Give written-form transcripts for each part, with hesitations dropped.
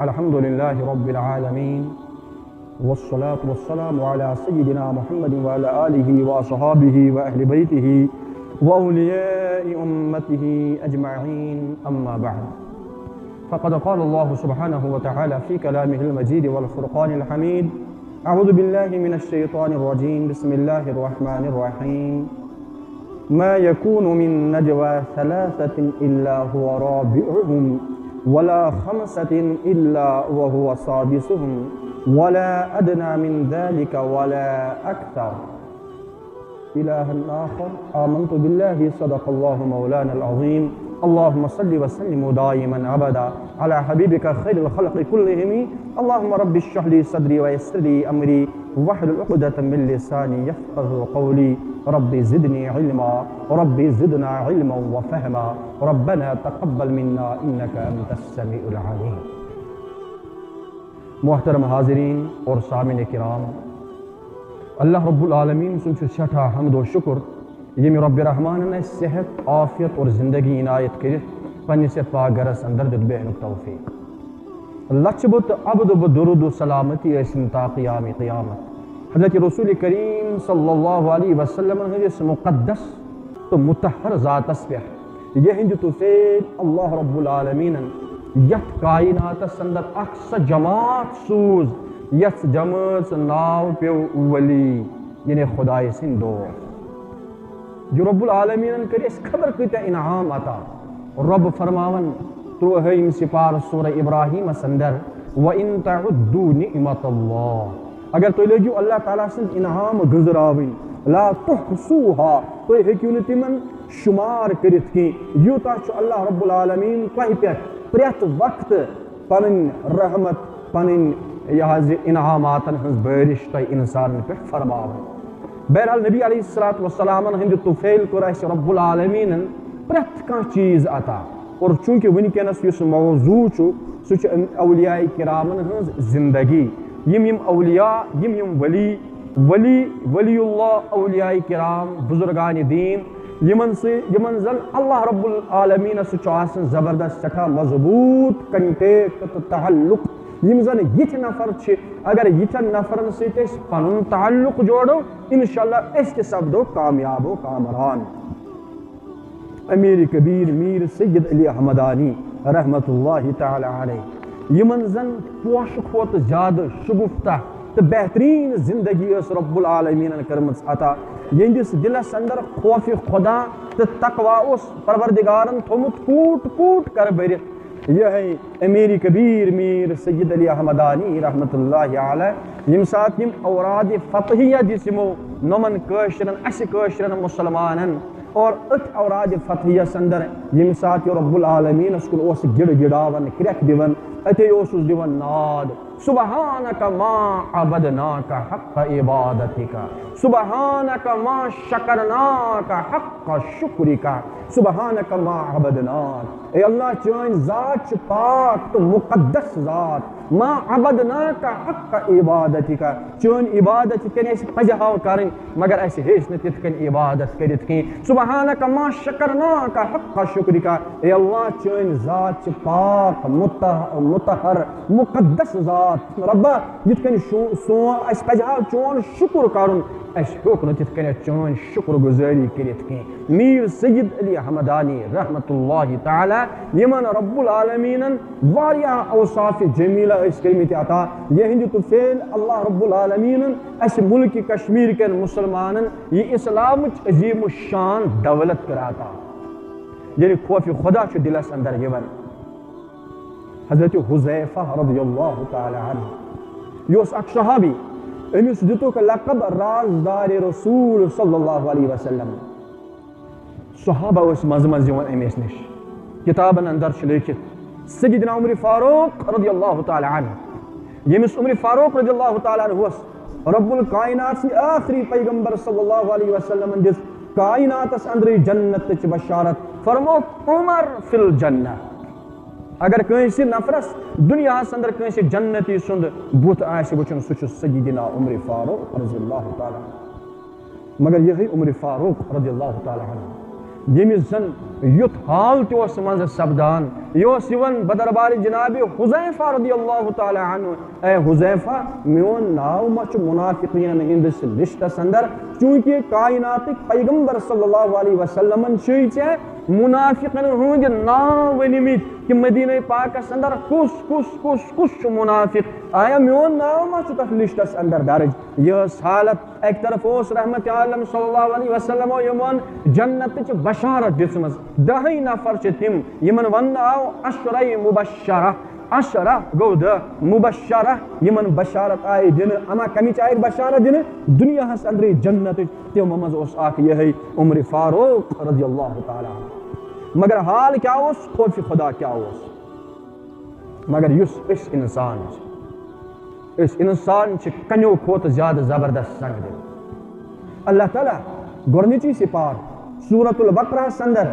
الحمد لله رب العالمين والصلاة والسلام على سيدنا محمد وعلى آله وأصحابه وأهل بيته وأولياء أمته أجمعين أما بعد فقد قال الله سبحانه وتعالى في كلامه المجيد والفرقان الحميد أعوذ بالله من الشيطان الرجيم بسم الله الرحمن الرحيم ما يكون من نجوى ثلاثة إلا هو رابعهم ولا خمسة إلا وهو سادسهم ولا أدنى من ذلك ولا أكثر إله آخر آمنت بالله صدق الله مولانا العظيم اللهم صل وسلم دائما أبدا على حبيبك خير الخلق كلهم اللهم رب اشرح لي صدري ويسر لي أمري واحلل عقدة من لساني يفقهوا قولي ربي زدني علما ربي زدنا علما وفهما ربنا تقبل منا إنك أنت السميع العليم. محترم حاضرین اور سامعین کرام، اللہ رب العالمین سن سٹھا حمد و شکر یم رب رحمان صحت عافیت اور زندگی عنایت کرت پنس پاک گرس اندر دت بہن توفیق لچھ بت عبد و درود و سلامتی اسن تا قیام قیامت حضرت رسول کریم صلی اللہ علیہ وسلم ہندس مقدس تو مطہر ذاتس پہ یہند تو فیل اللہ رب العالمین یت کائنات اندر اکس جماعت سوز یت جماعت ناو پیو ولی یعنی خدای سن دوست جو رب العالمین کر اس خبر کتا انعام عطا رب فرماون تروہیم سپار سورہ ابراہیم سندر وَإِن تَعُدُّوا نِعْمَةَ اللَّهِ اگر تو لگیو اللہ تعالیٰ سن انعام گزراوین لا تحصوها تو ہیکیو نتیمن شمار کرت کی یوتا چو اللہ رب العالمین کوئی پیت پریت وقت پنن رحمت پنن یہاز انعاماتن ہنز بارش تو انسان پہ فرماوین. بہرحال نبی علیہ السلام ہند توفیل کو رہس رب العالمین پریت کان چیز عطا اور چونکہ ونکینس یس موضوع چھو سوچ اولیاء کرامن ہنز زندگی یم اولیاء یم ولی اللہ اولیاء کرام بزرگان دین یمن زن اللہ رب العالمین سچاسن زبردست سٹھا مضبوط کنٹیکٹ تعلق یم زن یت نفر چھ اگر یتن نفرن سیت اس پنن تعلق جوڑو انشاءاللہ اس کے سبدو کامیاب و کامران. امیر کبیر میر سید علی حمدانی رحمت اللہ تعالی علیہ یمن زن پوش کھوت زیادہ شگفتہ تو بہترین زندگی اس رب العالمین کرمت عطا یہندس دلس اندر خوف خدا تو تقوی اس پروردگارن تھومت کوٹ کوٹ کر برت یہ ہے امیر کبیر میر سید علی حمدانی رحمت اللہ علیہ یم سات یم اوراد فتحیہ دسمو نمن کشرن اس کشرن مسلمانن اور ات اوراد فتحیہ سندر یم سات رب العالمین اس کو اس گڑ گڑاون کرک دیون اتے اوسس دیون ناد سبحانک ما عبدناک حق عبادتک سبحانک ما شکرناک حق شکرک سبحانک ما عبدناک اے اللہ چون ذات پاک تو مقدس ذات ما عبدناک حق عبادتک چون عبادت کنے اس پجہاو کرن مگر ایسے ہیس نہ تتکن عبادت کرت کی سبحانک ما شکرناک حق شکرک اے اللہ چون ذات پاک مطہر مقدس ذات ربا جتکن سون اس پجہاو چون شکر کرن اس حکم تتکن چون شکر گزاری کرت کی. میر سید علی حمدانی رحمت اللہ تعالی یمن رب العالمین واریا اوصاف جمیلہ اس کلمت عطا یہند تو فیل اللہ رب العالمین اس ملک کشمیر کے مسلمانن یہ اسلام عظیم الشان دولت کراتا یعنی خوف خدا چھ دلس اندر یون. حضرت حذیفہ رضی اللہ تعالی عنہ یوس اک صحابی امس دتوک لقب رازدار رسول صلی اللہ علیہ وسلم صحابہ اس مزمز یون امس نش کتابن اندر چھ لیکھت سیدنا عمر فاروق رضی اللہ تعالی عنہ یمس عمر فاروق رضی اللہ تعالی عنہ رب الکائنات سے آخری پیغمبر صلی اللہ علیہ وسلم جس کائنات اندر جنت چ بشارت فرمو عمر فی الجنہ اگر کنسی نفرس دنیا اندر کنسی جنتی سند بت آس وچن سہ سیدنا عمر فاروق رضی اللہ تعالی عنہ مگر یہ عمر فاروق رضی اللہ تعالی عنہ یمس زن یت حال تہ منظر سپدان یہ بدربار جناب حذیفہ رضی اللہ تعالی عنہ اے حذیفہ میون ناو مچ منافقین ہندس لسٹس اندر چونکہ کائنات پیغمبر صلی اللہ علیہ وسلم ے منافقن ہند ناو ونمت کہ مدینہ پاکس اندر کس کس کس کس منافق آیا میون ناو ما تک لسٹس اندر درج یہ حالت ایک طرف اس رحمت عالم صلی اللہ علیہ وسلم یمن جنت بشارت دس 10 نفر تم یمن ون آو عشرہ مبشرہ عشرہ گو 10 مبشرہ یمن بشارت آئی دن اما کمیچ آئی بشارت دن دنیا ہس اندر جنت تم مز اس آخ یہ عمر فاروق رضی اللہ تعالی عنہ مگر حال کیا اس خوف خدا کیا اس مگر اس انسان کنیو کھوت زیادہ زبردست سنگ دل اللہ تعالیٰ گرنچی سپار سورة البقرہ سندر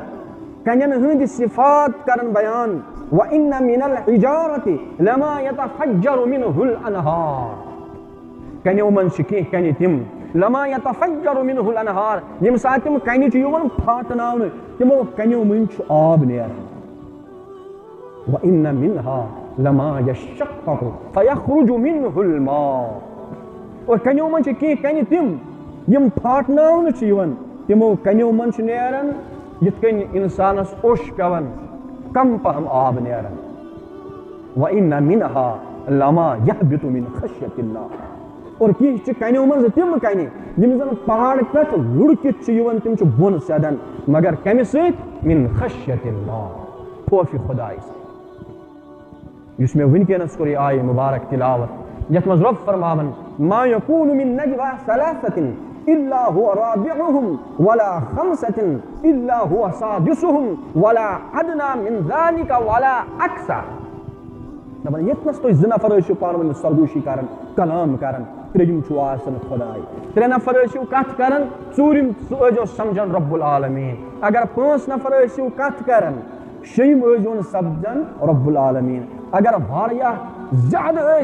کنین ہند صفات کرن بیان وَإِنَّ مِنَ الْحِجَارَةِ لَمَا يَتَفَجَّرُ مِنْهُ الْأَنْهَارِ کنیو من شکی کنی تم لما يتفجر منه الانہار یم سات تم کنی چون پھاٹناون تمو کنیو من آب نیران وَإِنَّ مِنْهَا لَمَا يَشَّقَّقُ فَيَخْرُجُ مِنْهُ الْمَاءُ اور کنیو من کی کنی تم یم پھاٹناون چون تمو کنیو من نیران یت کن انسانس اوش پیون کم پہم آب نیران وَإِنَّ مِنْهَا لَمَا يَحْبِطُ مِنْ خَشْيَةِ اللَّهِ اور کی کنیو من تم کنی یم زن پہاڑ پہ لڑکت تم بن سدان مگر کمہ ست من خشیت اللہ خوف خدائی اس میں ونکس کور یہ آیہ مبارک تلاوت یت مز رب فرماون ما یکون من نجوى ثلاثة الا هو رابعهم ولا خمسة الا هو سادسهم ولا ادنى من ذلك ولا اکثر دپان یتنس تھی 2 نفر پانو سرگوشی کران کلام کران تریم آسان خدائی 3 نفر کت کران ژورم سو سمجھان رب العالمین اگر 5 نفر کت کران 6م سمجھان رب العالمین اگر واریاہ زیادہ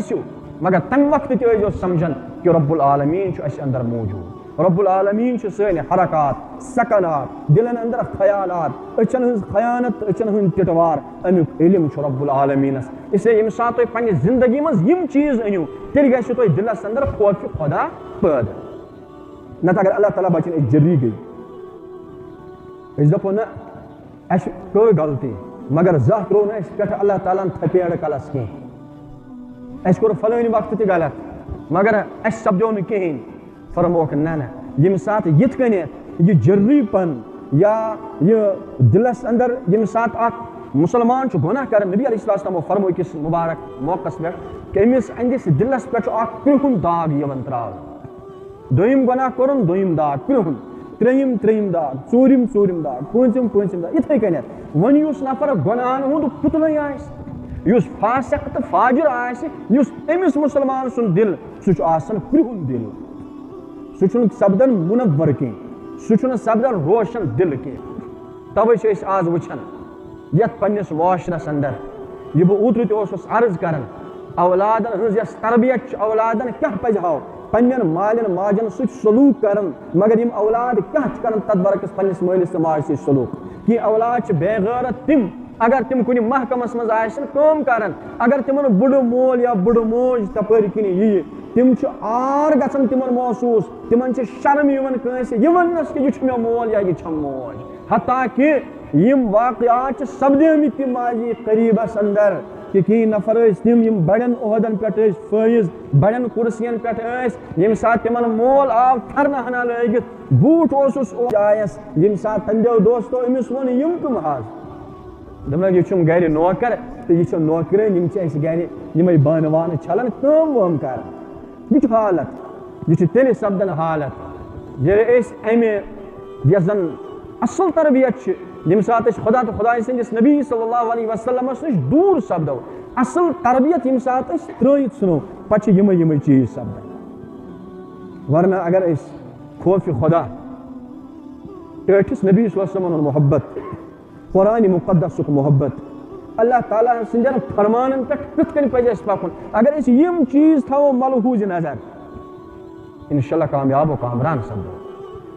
مگر تم وقت تہ سمجھان کہ رب العالمین اس اندر موجود رب العالمین سن حرکات سکنات دلن اندر خیالات اچن ہز خیانت اچن ہند ٹٹوار امیک علم رب العالمینس اسے یم سات تھی پنہ زندگی مز یم چیز انیو تیل گھو تہ دلس اندر خوف خدا پید نت اگر اللہ تعالیٰ بچن اس جری گئی اس دپو نا اس کر غلطی مگر زہ ترو نا اس پہ اللہ تعالیٰ تھپیڑ کلس کی اس کور فلانی وقت تہ غلط مگر اس سپدو نا کہین فرموک نا یم سات یت کنیت یہ جری پن یا یہ دلس اندر یم سات اخ مسلمان گناہ کرن نبی علیہ السلام فرمو کس مبارک موقع پہ کہ امس اندس دلس پہ اخ کرہن داغ یون تراو دویم گناہ کرن دویم داغ کرہن تریم داغ ژورم داغ پونچم داغ اتھے کنیت ون اس نفر گناہن ہند پتلے آس اس فاسق تو فاجر آس اس امس مسلمان سن دل سہ آسان کرہن دل سہ سپدان منور کی سہ سپدان روشن دل کی توے آز وچان یت پنس معاشرس اندر یہ بہ اوتر تس عرض کران اولادن ہز یس تربیت اولادن کیا پزہ پنن مالن ماجن ست سلوک کرن مگر یم اولاد کیا کران تت برعکس پنس مالس تو ماج ست سلوک کہ اولاد بے غیرت تم اگر تم کن محکمس مز کام کران اگر تمن بڑ مول یا بڑ موج تپر کن یہ تم آر گھن تمن محسوس تمن شرم کنس یہ ونس کہ یہ مے مول یا یہ چھم موج حتیٰ کہ یم واقعات سپدیمت تم ماجی قریبس اندر کہ کہیں نفر تم یم بڑن عہدن پہ فائز بڑن کرسین پہ یم سات تمن مول آو تھرنا ہنا لگت بوٹ آیس یم سات تندو دوستو امس ون یم کم حاض دپن یہ گھر نوکر تو یہ نوکرین یم گھر یم بانہ وانہ چھلان کام وام کر یہ حالت یہ تیل سپدن حالت یل امہ یس زن اصل تربیت یم سات خدا تو خدا سندس نبی صلی اللہ علیہ وسلم نش دور سپدو اصل تربیت یم سات ترت سنو پہ یم چیز سپدان ورنہ اگر اس خوف خدا ٹھٹس نبی صلی اللہ علیہ وسلم محبت قرآن مقدس محبت اللہ تعالیٰ سندین فرمانن پہ کت کن پہ پکن اگر اس یم چیز تھو ملحوظ نظر انشاءاللہ کامیاب و کامران سپدو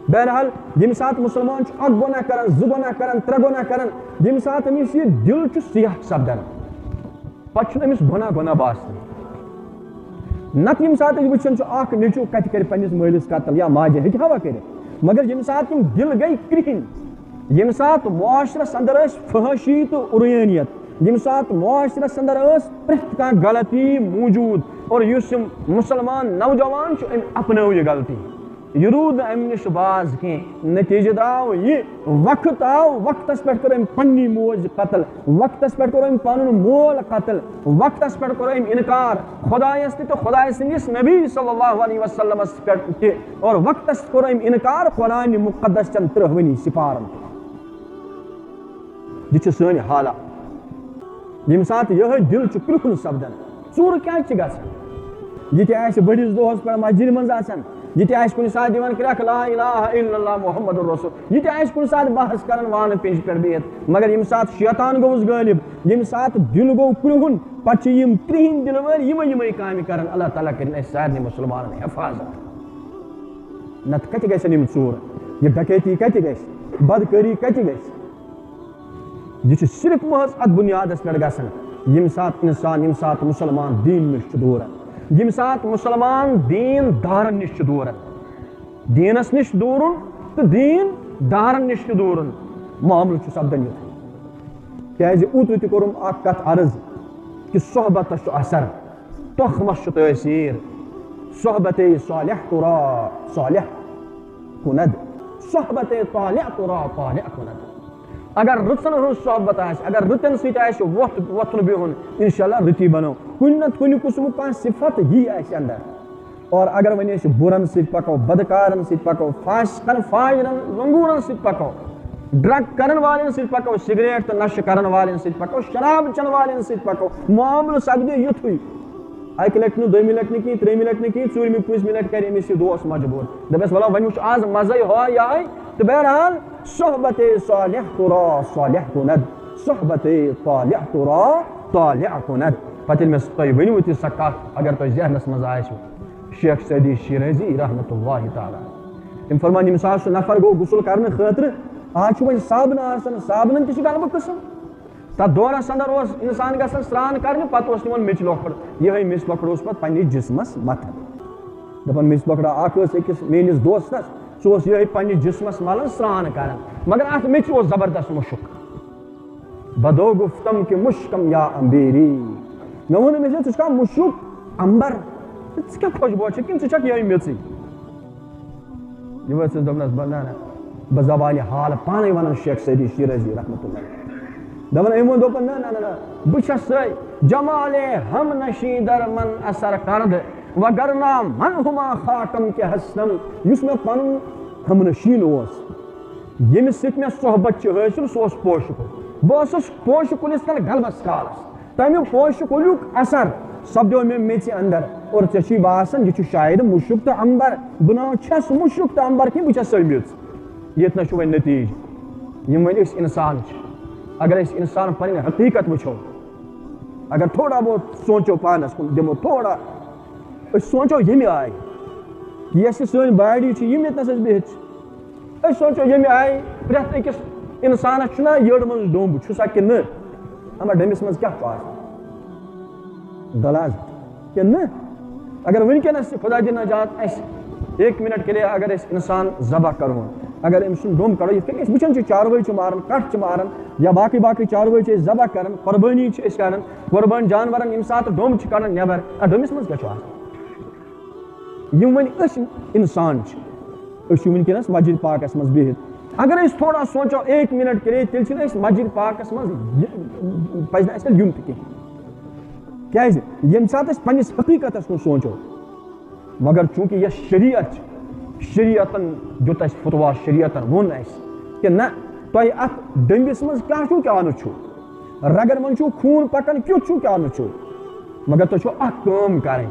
بہرحال یم سات مسلمان اک گناہ کران زٕ گناہ کران ترٛےٚ گناہ کران یم سات أمِس یہ دل سیاح سپدان پتہٕ چھُنہٕ أمِس گناہ گناہ باسان نتہٕ یم سات وٕچھان چھُ اکھ نیٚچوٗ کتہِ کرِ پننِس مٲلِس قتل یا ماجہِ ہیٚکہِ ہوا کٔرِتھ مگر یم سات یم دل گٔے کرٛہِنۍ یم سات معاشرس اندر ٲس فحٲشی تہٕ عُریٲنیت یم سات معاشرس اندر ٲس پرٛٮ۪تھ کانٛہہ غلطی موجوٗد اور یُس یِم مسلمان نوجوان چھُ أمۍ اپنٲو یہِ غلطی یہ روٗد نہٕ اَمہِ نِش باز کینٛہہ نتیٖجہٕ درٛاو یہِ وقت آو وقتس پٮ۪ٹھ کوٚر أمۍ پننی موج قتل وقتس پٮ۪ٹھ کوٚر أمۍ پنُن مول قتل وقتس پٮ۪ٹھ کوٚر أمۍ انکار خۄدایس تہِ تہٕ خۄداے سٕنٛدِس نبی صلی اللہ علیہ وسلمس پٮ۪ٹھ تہِ اور وقتس کوٚر أمۍ انکار قرآنِ مقدس چٮ۪ن 30 سِپارن یہِ چھِ سٲنۍ حالات ییٚمہِ ساتہٕ یِہوٚے دل چھُ کرٛہُن سپدان ژوٗر کیٛازِ چھِ گژھان یہِ تہِ آسہِ بٔڑِس دۄہس پٮ۪ٹھ مسجدِ منٛز آسان یہ تہِ آسہِ کُنہِ ساتہٕ دِوان کرٛٮ۪کھ لا الہ الا اللہ محمد رسول یہ تہِ آسہِ کُنہِ ساتہٕ بحث کران وانہٕ پیٚنٛجہِ پٮ۪ٹھ بِہِتھ مگر ییٚمہِ ساتہٕ شیطان گوٚوُس غٲلب ییٚمہِ ساتہٕ دل گوٚو کرٛہُن پتہٕ چھِ یِم کرٛہِنۍ دِلہٕ وٲلۍ یِمے کامہِ کران اللہ تعالیٰ کٔرِنۍ اَسہِ سارنٕے مُسلمانن حفاظت نتہٕ کتہِ گژھن یِم ژوٗر یہِ ڈکیتی کتہِ گژھِ بدکٲری کتہِ گژھِ یہ چھُ صرف محض اتھ بُنیادس پٮ۪ٹھ گژھان ییٚمہِ ساتہٕ انسان ییٚمہِ ساتہٕ مُسلمان دیٖن نِش چھُ دوٗرن ییٚمہِ ساتہٕ مُسلمان دیٖن دارن نِش چھُ دوٗرن دیٖنس نِش دوٗرُن تہٕ دیٖن دارن نِش تہِ دوٗرُن معاملہٕ چھُ سپدان یُتھُے کیٛازِ اوترٕ تہِ کوٚرُم اکھ کتھ عرض کہِ صحبتس چھُ اثر تۄخمس چھُ تٲثیٖر صحبتے صالح تُرا صالح کُند صحبتے طالع تُرا طالع کُند اگر رٕژن ہٕنٛز صحبت آسہِ اگر رٕتٮ۪ن سۭتۍ آسہِ وۄتھُن بِہُن انشاء اللہ رٕتی بنو کُنہِ نتہٕ کُنہِ قٕسمُک کانٛہہ صفت یی آسہِ انٛدر اور اگر وۄنۍ أسۍ بُرن سۭتۍ پکو بدکارن سۭتۍ پکو فاسقن فاجرن لنگوٗرن سۭتۍ پکو ڈرگ کرن والٮ۪ن سۭتۍ پکو سگریٹ تہٕ نشہٕ کرن والٮ۪ن سۭتۍ پکو شراب چٮ۪ن والٮ۪ن سۭتۍ پکو معاملہٕ سپدِ یُتھُے اکہِ لٹہِ نہٕ دوٚیمہِ لٹہِ نہٕ کینٛہہ ترٛیٚیِمہِ لٹہِ نہٕ کینٛہہ ژوٗرمہِ پٲنٛژمہِ لٹہِ کرِ أمِس یہِ دوس مجبوٗر دپٮ۪س وَلہ وۄنۍ وٕچھ آز مزے ہۄے یہے تہٕ بہرحال صحبتے صالح تُرا صالح کُند صحبتے طالع تُرا طالع کُند پتہٕ ییٚلہِ مےٚ تۄہہِ ؤنِو تہِ سۄ کتھ اگر تۄہہِ ذہنس منٛز آسِوٕ شیخ سعدی شیرازی رحمتہ اللہ تعالیٰ تٔمۍ فرمان ییٚمہِ ساتہٕ سُہ نفر گوٚو غسل کرنہٕ خٲطرٕ آز چھُ وۄنۍ صابنہٕ آسان صابنن تہِ چھِ غلبہٕ قٕسم تتھ دورس اندر اوس انسان گژھان سرٛان کرنہِ پتہٕ اوس نِوان میٚژِ لۄکُر یِہوٚے میٚژِ لۄکُر اوس پتہٕ پننِس جسمس متھان دپان میٚژِ لۄکڑا اکھ ٲس أکِس میٲنِس دوستس سُہ اوس یِہوٚے پننِس جسمس ملان سرٛان کران مگر اتھ میٚژِ اوس زبردست مُشُک بدو گفتم کہ مشکم یا امبیری مےٚ ووٚن أمِس ہے ژٕ چھُکھا مُشُک امبر ژٕ کیٛاہ خۄشبوٗ چھُکھ کِنہٕ ژٕ چھکھ یِہوٚے میٚژٕے یہِ ؤژھٕس دوٚپنس نہ نہ بہٕ زبانہِ حال پانے ونان شیخ سعدی شیرازی رحمتہ اللہ دپان أمۍ ووٚن دوٚپُن نہ نہ نہ بہٕ چھس سۄے جمالے ہم نشی در من اثر کرد وگرنا من ہما خاکم کے حسنم یُس مےٚ پنُن ہمنشیٖن اوس ییٚمِس سۭتۍ مےٚ صحبت چھِ حٲصِل سُہ اوس پوشہٕ کُل بہٕ اوسُس پوشہٕ کُلِس تل غلبس کالس تمہِ پوشہٕ کُلیُک اثر سپدیو مےٚ میٚژِ اندر اور ژےٚ چھُے باسان یہِ چھُ شاید مُشُک تہٕ امبر بہٕ نہ چھس مُشُک تہٕ امبر کینٛہہ بہٕ چھس سۄے میٚژ ییٚتہِ نہ چھُ وۄنۍ نتیٖجہٕ یِم وۄنۍ أسۍ انسان چھِ اگر أسۍ انسان پنٕنۍ حقیٖقت وٕچھو اگر تھوڑا بہت سونٛچو پانس کُن دِمو تھوڑا أسۍ سونٛچو ییٚمہِ آیہِ یۄس یہِ سٲنۍ باڈی چھِ یِم ییٚتنس أسۍ بِہِتھ چھِ أسۍ سونٛچو ییٚمہِ آیہِ پرٛٮ۪تھ أکِس انسانس چھُنہ یٔڈ منٛز ڈوٚمب چھُسا کِنہٕ نہ اما ڈٔمبِس منٛز کیٛاہ چھُ آسان غلازت کِنہٕ نہ اگر وٕنکیٚنس تہِ خۄدا دِی نجات اَسہِ 1 منٹ کے لیے اگر أسۍ انسان ذبح کرون اگر أمۍ سُنٛد ڈوٚمب کڑو یِتھ کٔنۍ أسۍ وٕچھان چھِ چاروٲے چھِ ماران کٹھ چھِ ماران یا باقٕے چاروٲے چھِ أسۍ ذبح کران قۄربٲنی چھِ أسۍ کران قۄربان جانورن ییٚمہِ ساتہٕ ڈوٚمب چھِ کڑان نٮ۪بر ڈوٚمبِس منٛز کیٛاہ چھُ آسان یِم وۄنۍ أسۍ انسان چھِ أسۍ چھِ وٕنکیٚنس مسجد پاکس منٛز بِہِتھ اگر أسۍ تھوڑا سونٛچو 1 منٹ کے لیے تیٚلہِ چھِنہٕ أسۍ مسجد پاکس منٛز پزِ نہٕ اَسہِ تیٚلہِ یُن تہِ کینٛہہ کیٛازِ ییٚمہِ ساتہٕ أسۍ پننِس حقیٖقتس کُن سونٛچو مگر چوٗنٛکہِ یۄس شریعت چھِ شریعتن دیُت اَسہِ فتوا شریعتن ووٚن اَسہِ کہِ نہ تۄہہِ اتھ ڈٔمبِس منٛز کیٛاہ چھُو کیٛاہ نہٕ چھُو رگن منٛز چھُو خوٗن پکان کیُتھ چھُو کیٛاہ نہٕ چھُو مگر تۄہہِ چھو اکھ کٲم کرٕنۍ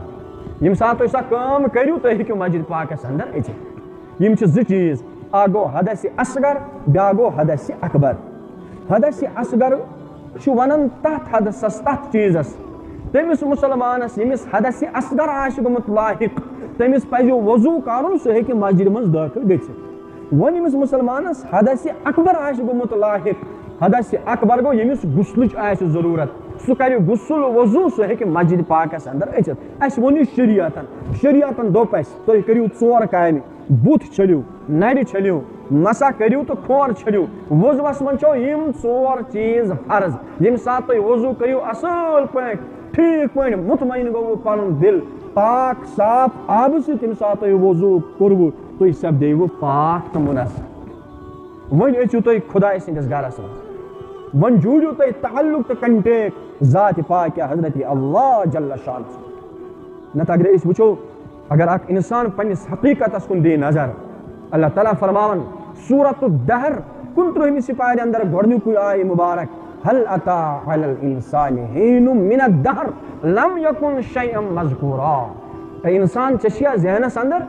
ییٚمہِ ساتہٕ تُہۍ سۄ کٲم کٔرِو تُہۍ ہیٚکِو مسجد پاکس اندر أژِتھ یِم چھِ 2 چیٖز اکھ گوٚو حدثِ اصغر بیٛاکھ گوٚو حدثِ اکبر حدثِ اصغر چھُ ونان تتھ حدثس تتھ چیٖزس تٔمِس مُسلمانس ییٚمِس حدثِ اصغر آسہِ گوٚمُت لاحق تٔمِس پزِ وضوٗ کرُن سُہ ہیٚکہِ مسجد منٛز دٲخل گٔژھِتھ ون یمس مسلمانس حدث اکبر آسہِ گوٚمُت لاحق حدث اکبر گو یمس غسلٕچ آسہِ ضروٗرت سُہ کرِ غسل وضوٗ سُہ ہیٚکہِ مسجد پاکس اندر أژِتھ اَسہِ ووٚن یہِ شریعتن دوٚپ اَسہِ تُہۍ کٔرِو 4 کامہِ بُتھ چھٔلِو نرِ چھٔلِو مسا کٔرِو تہٕ کھور چھٔلِو وضوٗوس منٛز چھو یِم 4 چیٖز فرض ییٚمہِ ساتہٕ تُہۍ وضوٗ کٔرِو اصل پٲٹھۍ ٹھیٖک پٲٹھۍ مطمعین گوٚوٕ پنُن دل پاک صاف آبہٕ سۭتۍ ییٚمہِ ساتہٕ تُہۍ وضوٗ کوٚروٕ تُہۍ سپدیوٕ پاک تہٕ مُنعصر وۄنۍ أژِو تُہۍ خۄداے سٕنٛدِس گرس منٛز وۄنۍ جوٗڑِو تُہۍ تعلق تہٕ کنٹیکٹ ذاتِ پاکہِ حضرت اللہ جل شانہ نتہٕ اگرے أسۍ وٕچھو اگر اکھ انسان پننس حقیقتس کُن دی نظر اللہ تعالیٰ فرماون سورۃ الدہر 29 سپارِ اندر گۄڈنیُکُے آیہِ مُبارک هل اتی علی الانسان حین من الدہر لم یکن شیئا مذکورا اے انسان ژےٚ چھیا ذہنس اندر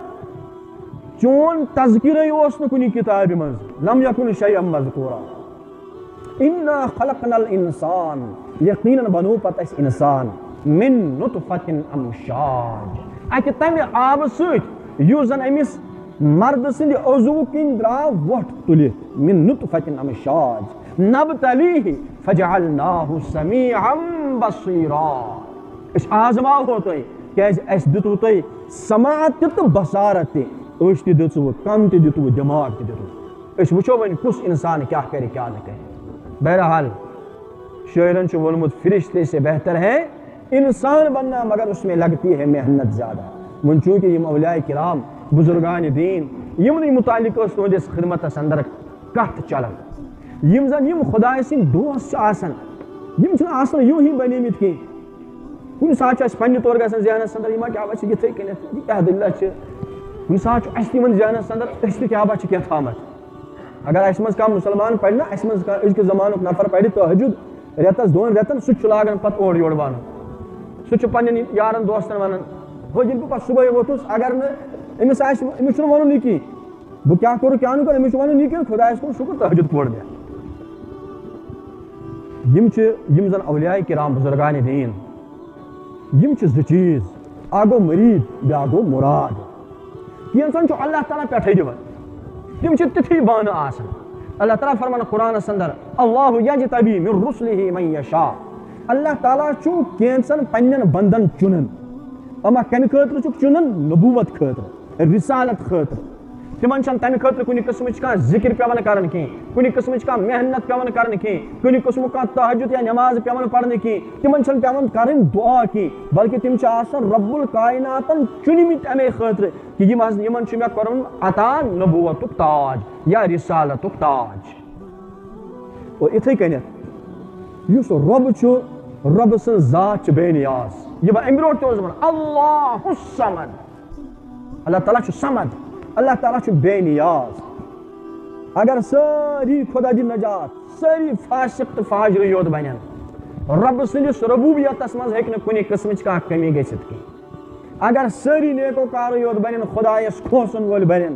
چون تذکرے اوس نہٕ کُنہِ کتابہِ منٛز لم یکن شیئا مذکورا انا خلقنا الانسان یقیناً بنوو پتہٕ اَسہِ انسان من نطفۃ امشاج اکہِ تمہِ آبہٕ سۭتۍ یُس زن أمِس مرد سٕنٛدِ عضوٗ کِنۍ درٛاو وۄٹھ تُلِتھ من نطفۃ امشاج نبتلیہ فجعلناہ سمیعا بصیرا أسۍ آزماوہو تۄہہِ کیازِ اَسہِ دِتوٕ تۄہہِ سماعت تہِ تہٕ بصارت تہِ أچھ تہِ دِژوٕ کن تہِ دِتوٕ دٮ۪ماغ تہِ دِتوٕ أسۍ وٕچھو وۄنۍ کُس انسان کیاہ کرِ کیاہ نہٕ کرِ بہرحال شٲعرن چھُ ووٚنمُت فرشتے سے بہتر ہے انسان بننا مگر اس میں لگتی ہے محنت زیادہ وۄنۍ چوٗنٛکہِ یِم اولیاء کرام بُزرگانہِ دیٖن یِمنٕے مُتعلق ٲس تُہنٛدِس خدمتس اندر کتھ چلان یِم زن یِم خۄداے سٕنٛدۍ دوس چھِ آسان یِم چھِنہٕ آسان یوٗہی بنیمٕتۍ کینٛہہ کُنہِ ساتہٕ چھُ اَسہِ پننہِ طور گژھان ذہنس اندر یِما کیٛاہ چھِ یِتھٕے کٔنٮ۪تھ یہِ کیٛاہ دٔلیٖلہ چھِ کُنہِ ساتہٕ چھُ اَسہِ تہِ یِمن ذہنس اندر أسۍ تہِ کیٛاہ چھِ کینٛہہ تھامت اگر اَسہِ منٛز کانٛہہ مُسلمان پرِ نا اَسہِ منٛز کانٛہہ أزکِس زمانُک نفر پرِ تہجُد رٮ۪تس 2 رٮ۪تن سُہ تہِ چھُ لاگان پتہٕ اورٕ یورٕ ونُن سُہ چھُ پننٮ۪ن یارن دوستن ونان ہو ییٚلہِ بہٕ پتہٕ صُبحٲے ووٚتھُس اگر نہٕ أمِس آسہِ أمِس چھُنہٕ وَنُن یہِ کینٛہہ بہٕ کیٛاہ کوٚرُکھ کیٛاہ نہٕ کوٚر أمِس چھُ وَنُن یہِ کہِ خۄدایس کُن شُکر تہجُد پوٚر مےٚ یِم زن اولیاء کرام بُزرگانہِ دیٖن یِم چھِ 2 چیٖز اکھ گوٚو مریٖد بیٛاکھ گوٚو مُراد کینٛژن چھُ اللہ تعالیٰ پٮ۪ٹھے دِوان تِم چھِ تِتھُے بانہٕ آسان اللہ تعالیٰ فرمان قرآنس اندر اللہ یجتبی من رسلہ من یشاء اللہ تعالیٰ چھُ کینٛژن پننٮ۪ن بندن چُنان اما کمہِ خٲطرٕ چھُکھ چُنان نبوت خٲطرٕ رسالت خٲطرٕ تِمن چھنہٕ تمہِ خٲطرٕ کُنہِ قٕسمٕچ کانٛہہ ذِکر پیٚوان کرٕنۍ کینٛہہ کُنہِ قٕسمٕچ کانٛہہ محنت پیٚوان کرٕنۍ کینٛہہ کُنہِ قٕسمُک کانٛہہ تہجُد یا نٮ۪ماز پیٚوان پرنہِ کینٛہہ تِمن چھنہٕ پیٚوان کرٕنۍ دُعا کینٛہہ بلکہِ تِم چھِ آسان رب الکایناتن چُنمٕتۍ امے خٲطرٕ کہِ یِمن چھُ مےٚ کوٚرمُت عطا نبوتُک تاج یا رسالتُک تاج اور یِتھٕے کٔنٮ۪تھ یُس رۄب چھُ رۄبہٕ سٕنٛز ذات چھِ بے نیاز یہِ بہٕ امہِ برونٛٹھ تہِ اوسُس ونان اللہ الصمد اللہ تعالیٰ چھُ صمد اللہ تعالیٰ چھُ بے نیاز اگر سٲری خۄدا دِ نجات سٲری فاسق تہٕ فاجرٕے یوت بنن رۄبہٕ سٕنٛدِس ربوٗبیتس منٛز ہیٚکہِ نہٕ کُنہِ قٕسمٕچ کانٛہہ کٔمی گٔژھِتھ کینٛہہ اگر سٲری نیکوکارٕے یوت بنن خۄدایس کھوژن وٲلۍ بنن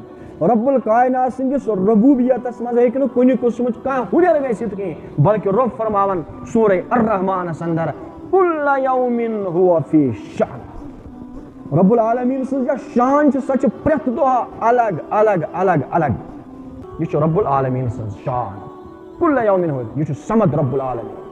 رب الکاینات سٕنٛدِس ربوٗبیتس منٛز ہیٚکہِ نہٕ کُنہِ قٕسمٕچ کانٛہہ ہُریر گٔژھِتھ کینٛہہ بلکہِ رۄب فرماون سورہ الرحمانس اندر کُلَّ یومٍ ہُوَ فی شأن رب العالمیٖن سٕنٛز یۄس شان چھِ سۄ چھِ پرٛٮ۪تھ دۄہ الگ الگ الگ الگ یہِ چھُ رب العالمیٖن سٕنٛز شان کُلَّ یومٍ ہُوَ یہِ چھُ سمد رب العالمیٖن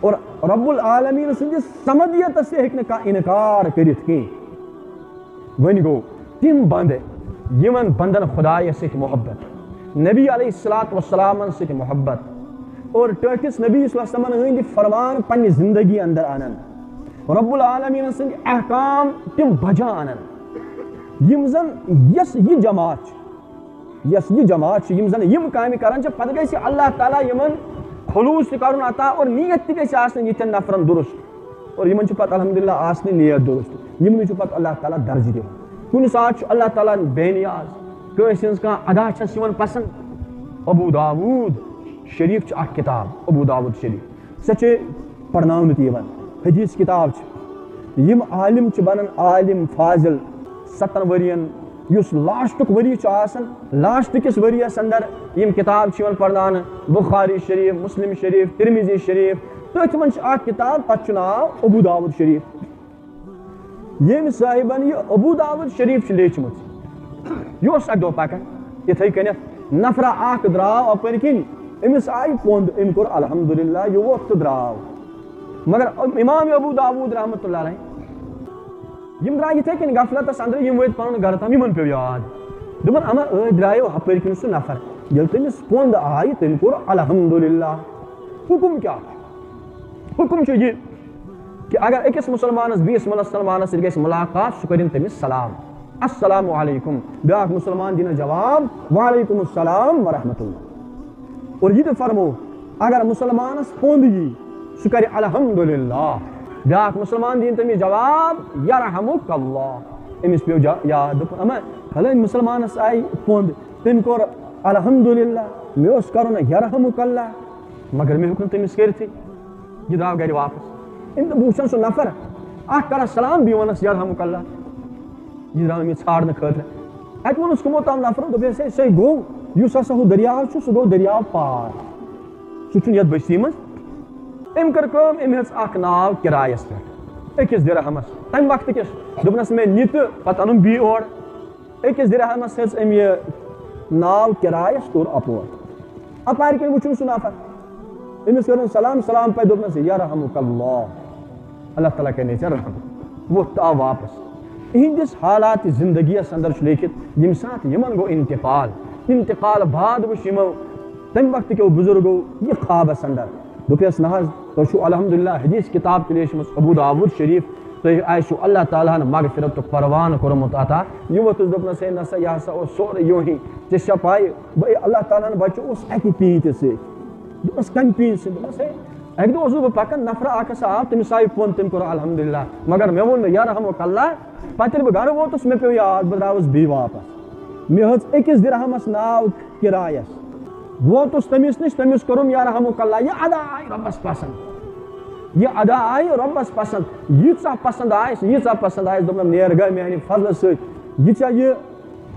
اور رب العالمیٖن سٕنٛدِس سمدیتس تہِ ہیٚکہِ نہٕ کانٛہہ انکار کٔرِتھ کینٛہہ وۄنۍ گوٚو تِم بنٛدٕ یِمن بنٛدن خۄدایس سۭتۍ محبت نبی علیہ الصلوۃ والسلامن سۭتۍ محبت اور ٹٲٹھِس نبی صلی اللہ علیہ وسلمن ہٕنٛدۍ فرمان پننہِ زندگی اندر انان رب العالمیٖن سٕنٛدۍ احکام تِم بجا انان یِم زن یۄس یہِ جماعت چھِ یِم زن یِم کامہِ کران چھِ پتہٕ گژھِ اللہ تعالیٰ یِمن خلوٗص تہِ کرُن عطا اور نیت تہِ گژھِ آسٕنۍ یِتھٮ۪ن نفرن درست اور یِمن چھُ پتہٕ الحمدُاللہ آسنٕے نیت درست یِمنٕے چھُ پتہٕ اللہ تعالیٰ درجہٕ دِوان کُنہِ ساتہٕ چھُ اللہ تعالیٰ بے نیاز کٲنٛسہِ ہٕنٛز کانٛہہ ادا چھس یِوان پسنٛد ابوٗ داوٗد شریٖف چھِ اکھ کِتاب ابوٗ داوٗد شریٖف سۄ چھِ پرناونہٕ تہِ یِوان حدیٖث کِتاب چھِ یِم عالِم چھِ بنان عالِم فاضِل 7 ؤرین یُس لاسٹُک ؤری چھُ آسان لاسٹہٕ کِس ؤرِیس اندر یِم کِتاب چھِ یِوان پرناونہٕ بُخاری شریٖف مُسلم شریٖف ترمذی شریٖف تٔتھۍ منٛز چھِ اکھ کِتاب تتھ چھُ ناو ابوٗ داوٗد شریٖف ییٚمۍ صٲحبن یہِ ابوٗ داوٗد شریٖف چھِ لیٖچھمٕژ یہِ اوس اکہِ دۄہ پکان یتھے کنیتھ نفرا اخ دراو اپر کن امس آئی پوند ام کور الحمدللہ یہ ووت تو دراو مگر امام ابو داود رحمۃ اللہ علیہ یم درا یتھے کن غفلتس اندر یم وٲتۍ پنُن گرٕ تام یمن پیو یاد دوٚپُن اما درایو ہپٲرۍ کِنۍ سُہ نفر ییٚلہِ تٔمِس پوند آیہِ تٔمۍ کوٚر الحمدللہ حکم کیا حکم چھُ یہِ کہ اگر أکِس مُسلمانس بیٚیِس مُسلمانس سۭتۍ گژھِ مُلاقات سُہ کٔرِنۍ تٔمِس سلام السلام علیکم بیٛاکھ مُسلمان دِنس جواب وعلیکم السلام ورحمۃ اللہ اور یہ تہِ فرمو اگر مسلمانس پوند یی سُہ کرِ الحمدللہ بیٛاکھ مُسلمان دِنۍ تٔمِس جواب یرحمک اللہ أمِس پیو یاد دوٚپُن اما پھلٲنۍ مُسلمانس آیہِ پوند تٔمۍ کوٚر الحمدللہ مےٚ اوس کرُن یرحمک اللہ مگر مےٚ ہیوٚک نہٕ تٔمِس کٔرِتھٕے یہِ درٛاو گرِ واپس أمۍ دوٚپ بہٕ وٕچھن سُہ نفر اکھ کرس سلام بیٚیہِ وَنس یرحمک اللہ یہِ درٛاو أمِس ژھانڈنہٕ خٲطرٕ اَتہِ ووٚنُس کٕمو تام نفرن دوٚپُس ہے سُے گوٚو یُس ہسا ہُہ دٔریاو چھُ سُہ گوٚو دٔریاو پار سُہ چھُنہٕ یتھ بستی منٛز أمۍ کٔر کٲم أمۍ ہیژ اکھ ناو کرایس پٮ۪ٹھ أکِس دِرہمس تمہِ وقتہٕ کِس دوٚپنس مےٚ نہِ تہٕ پتہٕ اَنُن بیٚیہِ اورٕ أکِس دِرہمس ہیژ أمۍ یہِ ناو کرایس توٚر اپور اپارِ کِنۍ وٕچھُن سُہ نفر أمِس کٔرٕن سلام سلام پتہٕ دوٚپنس یرحمک اللہ اللہ تعالیٰ کرنٕے ژےٚ رحم ووٚتھ تہٕ آو واپس اِہنٛدِس حالات زندگیس اندر چھُ لیکھِتھ ییٚمہِ ساتہٕ یِمن گوٚو انتقال بعد وٕچھ یِمو تمہِ وقتہٕ کیو بُزرگو یہِ خوابس اندر دوٚپیس نہ حظ تۄہہِ چھُو الحمدللہ حدیث کِتاب تہِ لیچھمٕژ ابو داوود شریٖف تۄہہِ آسِوٕ اللہ تعالیٰ ہن مغفرتُک پروانہٕ کوٚرمُت عطا یہِ ووٚتھُس دوٚپنس ہے نسا یہِ ہسا اوس سورُے یوہی ژےٚ چھےٚ پاے اللہ تعالیٰ ہن بچہٕ اوس اکہِ پیٖنتہِ سۭتۍ دوٚپنس کمہِ پیٖنتہِ سۭتۍ دوٚپنس ہے اکہِ دۄہ اوسُس بہٕ پکان نفرا اکھ ہسا آو تٔمِس آیہِ پوٚند تٔمۍ کوٚر الحمدللہ مگر مےٚ ووٚن نہٕ یرحمک اللہ پتہٕ ییٚلہِ بہٕ گرٕ ووتُس مےٚ پیوٚو یاد بہٕ درٛاوُس بیٚیہِ واپس مےٚ ہیژ أکِس دِرہمس ناو کرایس ووتُس تٔمِس نِش تٔمِس کوٚرُم یرحمک اللہ یہِ ادا آیہِ رۄبس پسنٛد یہِ ادا آیہِ رۄبس پسنٛد ییٖژاہ پسنٛد آسہِ دوٚپُن نیر گٔے میانہِ فضلہٕ سۭتۍ یہِ ژےٚ یہِ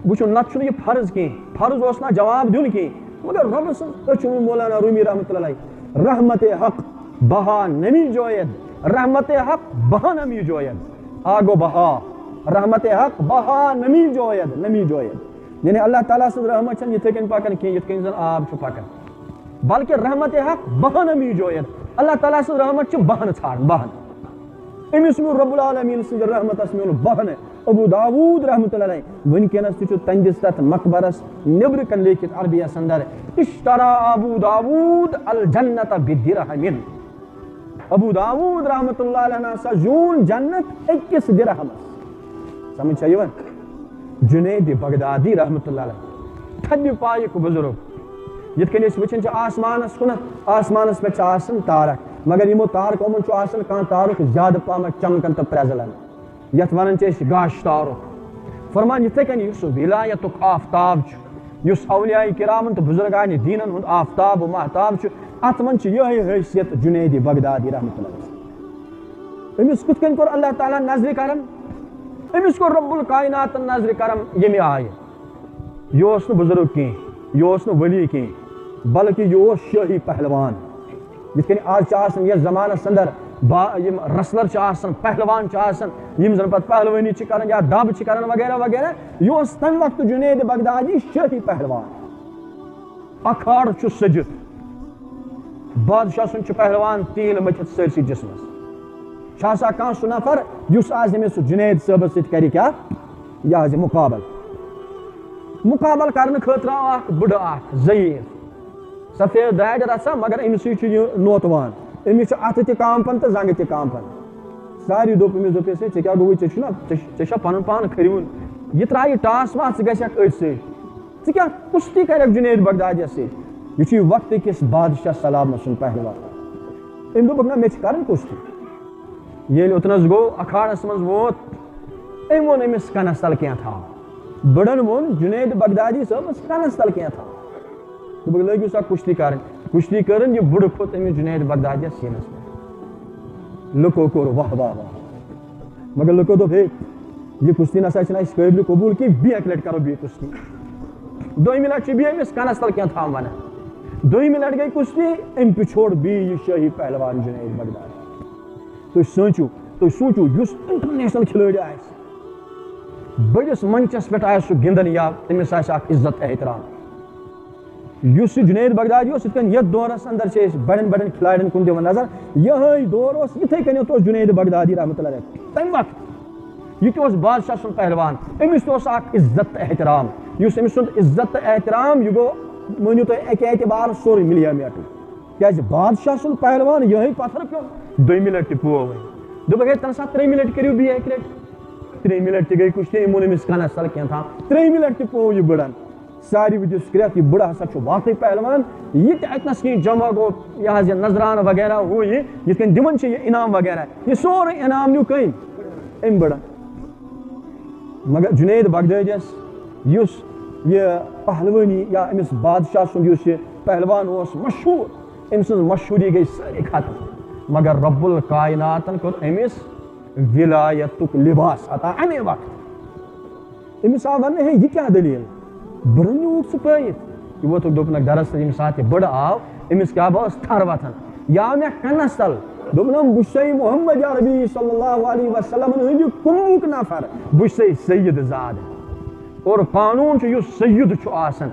وٕچھُن نتہٕ چھُنہٕ یہِ فرض کینٛہہ فرض اوس نہٕ جواب دیُن کینٛہہ مگر رۄبہٕ سٕنٛز أسۍ چھُ مولانا رومی رحمتہ اللہ علیہ رحمت حق بہا نمی جوید رحمت حق بہا نمی جوید آگو بہا رحمت حق بہا نمی جوید یعنی اللہ تعالیٰ سٕنٛز رحمت چھنہٕ یِتھے کٔنۍ پکان کینٛہہ یِتھ کٔنۍ زن آب چھُ پکان بلکہ رحمت حق بہا نمی جوید اللہ تعالیٰ سٕنٛز رحمت چھِ بہانہٕ ژھانڈان بہانہٕ أمِس میوٗل رب العالمیٖن سٕنٛزِ رحمتس میوٗل بہانہٕ ابو داوود رحمتہ اللہ علیہ وٕنکیٚنس تہِ چھُ تہنٛدِس تتھ مقبرس نیبرٕ کنۍ لیکھِتھ عربیس اندر اشترا ابو داوود الجنت بدرہم ابو داوود رحمتہ اللہ علیہ ہسا زیوٗن جنت أکِس دِرہمس سمجھ چھا یِوان جُنید بغدادی رحمتہ اللہ علیہ تھدِ پایُک بُزرگ یِتھ کٔنۍ أسۍ وٕچھان چھِ آسمانس کُنتھ آسمانس پٮ۪ٹھ چھِ آسان تارک مگر یِمو تارکو منٛز چھُ آسان کانٛہہ تارُک زیادٕ پہمتھ چمکان تہٕ پرٛزلان یتھ ونان چھِ أسۍ گاش تارُک فرمان یِتھے کٔنۍ یُس ولایتُک آفتاب چھُ یُس اولیاء کرامن تہٕ بُزرگانہِ دیٖنن ہُنٛد آفتاب و محتاب چھُ اتھ منٛز چھِ یِہے حیثیت جُنید بغدادی رحمتہ اللہ أمِس کِتھ کٔنۍ کوٚر اللہ تعالیٰ نظرِ کرم أمِس کوٚر رب الکایناتن نظرِ کرم ییٚمہِ آیہِ یہِ اوس نہٕ بُزرگ کینٛہہ یہِ اوس نہٕ ؤلی کینٛہہ بلکہِ یہِ اوس شٲہی پہلوان یِتھ کٔنۍ آز چھِ آسان یتھ زمانس اندر یِم رسلر چھِ آسان پہلوان چھِ آسان یِم زن پتہٕ پہلوٲنی چھِ کران یا دب چھِ کران وغیرہ وغیرہ یہِ اوس تمہِ وقتہٕ جُنید بغدادی شٲہی پہلوان اکھاڑ چھُ سجِتھ بادشاہ سُنٛد چھُ پہلوان تیٖل مٔتھِتھ سٲرسٕے جسمس چھُ آسان کانٛہہ سُہ نفر یُس آز أمِس سُہ جُنید صٲبس سۭتۍ کرِ کیاہ یہِ حظ یہِ مُقابل کرنہٕ خٲطرٕ آو اکھ بٕڑٕ اکھ ضعیٖف سفید دارِ رژھا مگر أمسٕے چھُ یہِ نوتوان أمِس چھُ اَتھٕ تہِ کامپن تہٕ زنٛگہٕ تہِ کامپن ساروٕے دوٚپ أمِس دوٚپُس ہے ژےٚ کیاہ گوٚوُے ژےٚ چھا پنُن پان کھٔرۍوُن یہِ ترٛایہِ ٹاس واس ژٕ گژھکھ أتھۍ سۭتۍ ژٕ کیاہ کُشتی کرکھ جُنید بغدادیس سۭتۍ یہِ چھُ وقتہٕ کِس بادشاہ سلامت سُنٛد پہلوان أمۍ دوٚپُکھ نہ مےٚ چھِ کرٕنۍ کُشتی ییٚلہِ اوٚتنس گوٚو اکھاڑس منٛز ووت أمۍ ووٚن أمِس کنس تل کینٛہہ تھاو بٕڑن ووٚن جُنید بغدادی صٲبس کنس تل کینٛہہ تھاو دوٚپُکھ لٲگِو سا کُشتی کرٕنۍ کُشتی کٔرٕن یہِ بٕڑٕ کھوٚت أمِس جُنید بغدادیس سیٖنس پٮ۪ٹھ لُکو کوٚر واہ واہ واہ مگر لُکو دوٚپ ہے یہِ کُشتی نسا چھِنہٕ اَسہِ قٲبلہِ قبوٗل کینٛہہ بیٚیہِ اکہِ لٹہِ کرو بیٚیہِ کُشتی دوٚیمہِ لٹہِ چھِ بیٚیہِ أمِس کنس تل کینٛہہ تھاو ونان دوٚیمہِ لٹہِ گٔے کُشتی أمۍ پِچھوڑ بیٚیہِ یہِ شٲہی پہلوان جُنید بغدادی تُہۍ سوٗنٛچِو یُس انٹرنیشنل کھِلٲڑۍ آسہِ بڑس منچس پہ آئے سہ گندن یا تمس عزت احترام اس جنید بغدادی یتھ دورس اندر بڑن بڑن کھلاڑین کن دن نظر یہ دور یتھے کنیت جنید بغدادی رحمۃ اللہ علیہ تمہ وقت یہ بادشاہ سن پہلوان امس عزت احترام اس امس سند عزت احترام یہ گو مانو تھی اکہ اعتبار سوری ملیا میٹ کیاز بادشاہ سن پہلوان یہ پتھر پیو دویمہ لٹہ پو دے تمہ سات تریمہ لٹہ کرو بی اک لٹہ تریمہ لٹہ گئی کچھ مون امس کنس تل کھین تھا تریمہ لٹہ پو یہ بڑن ساری ودس کرت یہ بڑا ہسا واقعی پہلوان یہ اتنس کی جمع گو یہ نظرانہ وغیرہ ہو یہ کن دمن یہ انعام وغیرہ یہ سورے انعام نیو کن ام بڑا مگر جنید بغدادیس اس یہ پہلوانی یا امس بادشاہ سند اس پہلوان مشہور ام سن مشہوری گئی ساری ختم مگر رب الکائناتن کور امس ولایتک لباس عطا امی وقت امس آو ون ہے یہ کیا دلیل بڑن نیوک سہ پائت یہ ووت دپنک درس یم سات یہ بڑ آو امس کیا بس تھر وتھان یا مے کنس تل دپنم بچ محمد عربی صلی اللہ علیہ وسلم ہند کموک نفر بچ سید زاد اور قانون اس سید آسان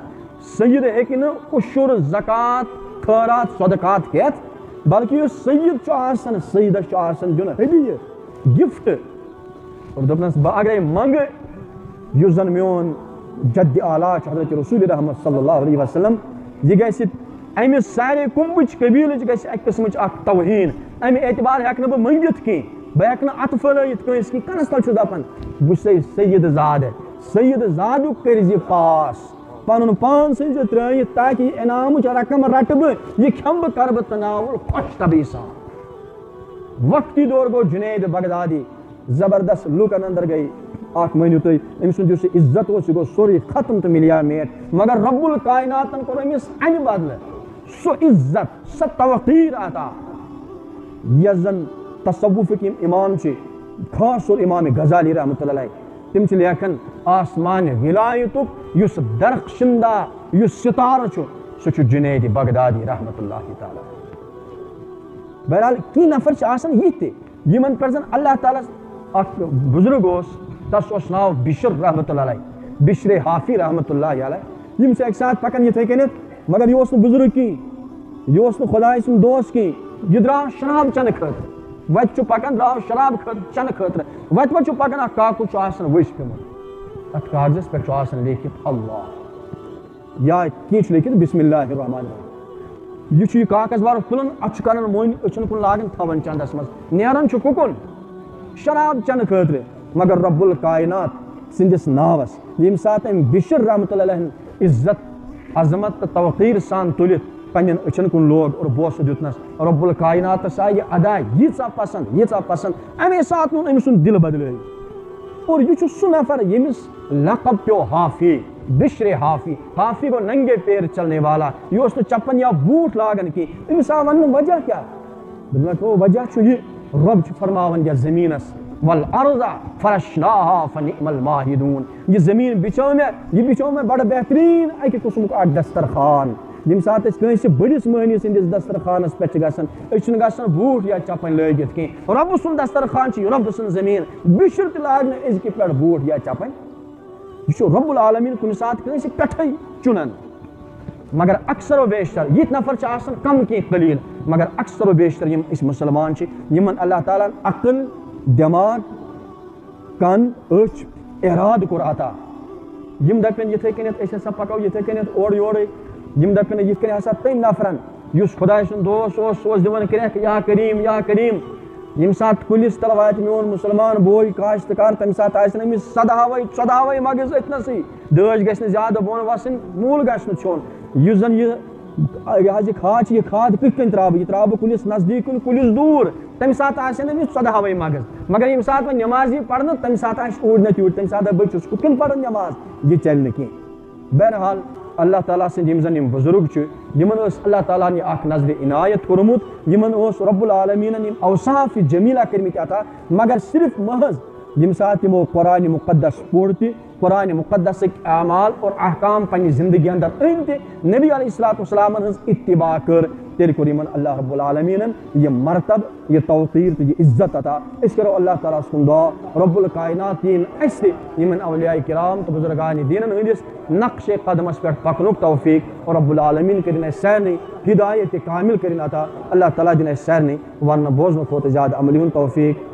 سید ہیکہ عشر زکات خیرات صدقات ہیت بلکہ اس سید آسان سیدس آسان دن ہدیہ گفٹ اور دپنس بہ اگر منگ اس زن میون جد اعلیٰ حضرت رسول رحمت صلی اللہ علیہ وسلم یہ گھس امس سارے کمبچ قبیلچ گھس اک قسمچ اخ توہین امہ اعتبار ہیک نہ بہ منگت کی بہ ہیک نہ ات پھلائت کنس کی کنس تل دپان بہ سید زاد سید زادک کرز یہ پاس پن پان سن ترائت تاکہ یہ انعام رقم رٹ بہ یہ کھم بہ کر بہ تناول خوش طبی سان وقتی دور گو جنید بغدادی زبردست لوکن اندر گئی اخ مانو تھی ام سند اس عزت یہ گو سوری ختم تو ملیا میٹ مگر رب الکائناتن کور امس امہ بدل سو عزت سو توقیر عطا یس زن تصوفک امام خاص طور امام غزالی رحمۃ اللہ علیہ تم لیکھن آسمان ولایتک اس درخشندہ اس ستارہ سہ جنید بغدادی رحمۃ اللہ تعالی بہرحال کی نفر آسان یہ تہ یمن پہ زن اللہ تعالیٰ اخ بزرگ تس ناو بشر رحمۃ اللہ علیہ بشر حافی رحمۃ اللہ علیہ یم اک ساتھ پکان یتھے کنیت مگر یہ بزرگ کی یہ خدائے سن دوست کی یہ درا شراب چنہ خاطر وت پکان درا شراب چنہ خاطر وت پہ پکان اخ کاکُد وش پیومت ات کاغذس پہ لیکھت اللہ یا کی لیکھت بسم اللہ الرحمن الرحیم یہ کاغذ وار کھلن ات کران مون اچھن کن لاگن تھون چندس مز نیران ککن شراب چنہ خاطر مگر رب الکائنات سندس ناوس یم سات بشر رحمۃ اللہ علیہ عزت عظمت توقیر سان تلت پنن اچھن کن لوگ اور بوس دتنس رب الکائنات آئی یہ ادا ییژا پسند امے سات ام سن دل بدل اور یہ سہ نفر یمس لقب پیو حافی بشر حافی حافی گو ننگے پیر چلنے والا یہ چپن یا بوٹ لاگن کی امس آو ون وجہ کیا وجہ یہ رب فرماون یا زمینس والارض فرشناها فنعم الماہدون یہ زمین بچو میں بڑا بہترین اکہ قسمک اک دسترخوان یم سات کنس بڑس مہنی سندس دسترخوانس پہ گھن گھن بوٹ یا چپن لگت کی رب سن دسترخوان رب سن زمین بشر تہ لاگن ازکہ پہ بوٹ یا چپن یہ رب العالمین کن سات کنس پٹھے چنان مگر اکثر و بیشتر یہ نفر آسان کم کی قلیل مگر اکثر و بیشتر یم اس مسلمان یمن اللہ تعالیٰ عقل دماغ کن اچھ اراد کور عطا یم دپن یتھے کنیت اس ہسا پکو یتھے کنیت اور یورے یم دپن یتھ کنی ہسا تم نفرن یس خدائے سن دوست دِوان کریکھ یا کریم یم سات کلس تل وات میون مسلمان بوے کاشتکار تمہ سات آسن امس 14 مغز اتنسے دٲج گژھِ نہٕ زیادٕ بۄن وسٕنۍ موٗل گژھِ نہٕ ژھیوٚن یُس زن یہ کھاد یہ کھاد کت کن ترا یہ ترا کلس نزدیک کن کلس دور تمہ سات آسن امس 14 مغز مگر یم سات وہ نماز پڑھن تمہ سات اوڑ نہ تیوٹ تمہ سات بچس کت کن پڑھن نماز یہ چل نہ کی بہرحال اللہ تعالیٰ سند یم زن یم بزرگ یمن اللہ تعالیٰ نے اخ نظر عنایت کورمت یمن رب العالمین یم اوصاف جمیلہ کرمت عطا مگر صرف محض یم سات یمو قرآن مقدس پوڑ تہ قرآن مقدس اعمال اور احکام پنہ زندگی اندر ان نبی علیہ السلام ہز اتباع کر تیل کور اللہ رب العالمین یہ مرتب یہ توقیر تو یہ عزت عطا اس کرو اللہ تعالیٰ سن دعا رب الکائنات دین اس یمن اولیاء کرام تو بزرگان دینن ہندس نقش قدمس پہ پکنک توفیق اور رب العالمین کرن سارے ہدایت کامل کرن عطا اللہ تعالیٰ دن سارے ون بوزن کھوت زیادہ عملی توفیق